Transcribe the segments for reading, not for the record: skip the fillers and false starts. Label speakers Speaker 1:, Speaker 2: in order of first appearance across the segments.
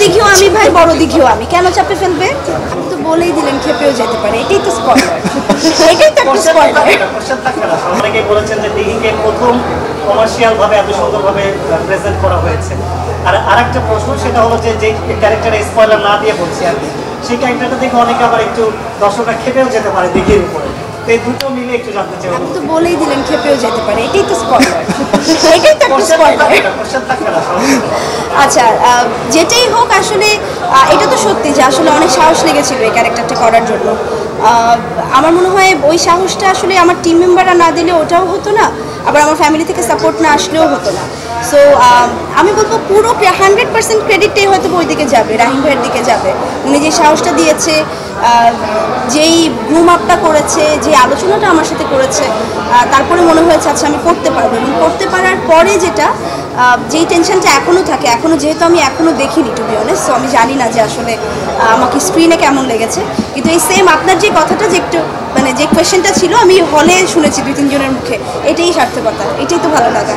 Speaker 1: দিঘিও আমি ভাই, বড় দিঘিও আমি, কেন চাপে ফেলবে? আপনি তো বলেই দিলেন খেপেও যেতে পারে, এটাই তো স্পয়লার। এটাই তো একটা স্পয়লার।
Speaker 2: অনেকেই বলেছেন যে দিঘিকে প্রথম কমার্শিয়াল ভাবে এত সুন্দরভাবে প্রেজেন্ট করা হয়েছে। আর আরেকটা প্রশ্ন, সেটা হলো যে যে ক্যারেক্টারে স্পয়লার না দিয়ে বলছি আর কি, সেই ক্যারেক্টারটা দেখে অনেকে আবার একটু দর্শকরা খেপেও যেতে পারে দিঘির উপরে। তো এই দুটো মিলে একটু জানতে চাই।
Speaker 1: আপনি তো বলেই দিলেন খেপেও যেতে পারে, এটাই তো স্পয়লার। এটাই তো একটা স্পয়লার। আচ্ছা, যেটাই হোক আসলে এটা তো সত্যি যে আসলে অনেক সাহস লেগেছিল এই ক্যারেক্টারটা করার জন্য। আমার মনে হয় ওই সাহসটা আসলে আমার টিম মেম্বাররা না দিলে ওটাও হতো না, আবার আমার ফ্যামিলি থেকে সাপোর্ট না আসলেও হতো না। সো আমি বলবো পুরো 100% ক্রেডিটটাই হয়তো ওই দিকে যাবে, রাহিম ভাইয়ের দিকে যাবে। উনি যে সাহসটা দিয়েছে, যেই গ্রুম আপটা করেছে, যে আলোচনাটা আমার সাথে করেছে, তারপরে মনে হয়েছে আচ্ছা আমি করতে পারবো। এবং করতে পারার পরে যেটা যেই টেনশনটা এখনও থাকে, এখনও যেহেতু আমি এখনও দেখিনি টু বি অনেস্ট, সো আমি জানি না যে আসলে আমাকে স্ক্রিনে কেমন লেগেছে। কিন্তু এই সেম আপনার যে কথাটা, যে একটু মানে যে কোয়েশ্চেনটা ছিল, আমি হলে শুনেছি 2-3 জনের মুখে, এটাই সার্থকতা, এটাই তো ভালো লাগা।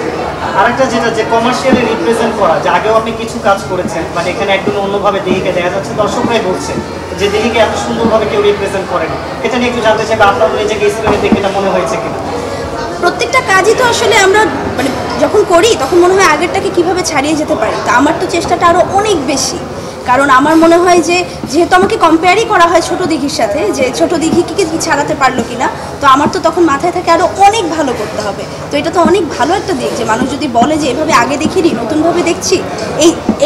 Speaker 2: আরেকটা যেটা যে কমার্শিয়ালি রিপ্রেজেন্ট করা, যে আগেও আপনি কিছু কাজ করেছেন, মানে এখানে একদম অন্যভাবে দিঘিকে দেখা যাচ্ছে, দর্শকরাই বলছে যে দিঘিকে এত সুন্দরভাবে কেউ রিপ্রেজেন্ট করেনি। এটা নিয়ে একটু জানতে চাইবে, আপনার নিজেকে স্ক্রিনে দেখে এটা মনে হয়েছে কিনা?
Speaker 1: প্রত্যেকটা কাজই তো আসলে আমরা মানে যখন করি তখন মনে হয় আগেরটাকে কিভাবে ছাড়িয়ে যেতে পারি। তো আমার তো চেষ্টাটা আরও অনেক বেশি, কারণ আমার মনে হয় যে যেহেতু আমাকে কম্পেয়ারই করা হয় ছোটো দিঘির সাথে, যে ছোটো দিঘি কি ছাড়াতে পারলো কি না, তো আমার তো তখন মাথায় থাকে আরও অনেক ভালো করতে হবে। তো এটা তো অনেক ভালো একটা দিক যে মানুষ যদি বলে যে এভাবে আগে দেখিনি, নতুনভাবে দেখছি,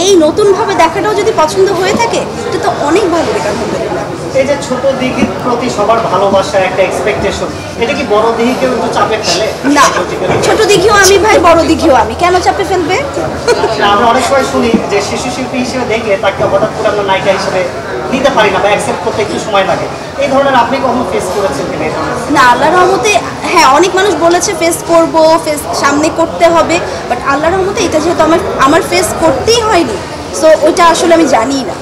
Speaker 1: এই নতুনভাবে দেখাটাও যদি পছন্দ হয়ে থাকে, এটা তো অনেক ভালো দিক। আলহামদুলিল্লাহ।
Speaker 2: এই যে ছোট দিঘির প্রতি সবার ভালোবাসা, একটা এক্সপেকটেশন, এটা কি বড় দিঘিকেও একটু চাপে ফেলে?
Speaker 1: না, ছোট দিঘিও আমি ভাই, বড় দিঘিও আমি, কেন চাপে ফেলবে?
Speaker 2: আমরা অনেক সময় শুনি যে শিশু শিল্পী হিসেবে দেখলে তাকে হঠাৎ করে আমরা নায়িকা হিসেবে নিতে পারি না বা অ্যাকসেপ্ট করতে একটু সময় লাগে। এই ধরনের আপনি কখনো ফেস করেছেন কিনা?
Speaker 1: না, আল্লাহর রহমতে হ্যাঁ, অনেক মানুষ বলেছে ফেস করব, ফেস সামনে করতে হবে, বাট আল্লাহর রহমতে এটা যেহেতু আমার ফেস করতেই হয়নি, সো ওইটা আসলে আমি জানি না।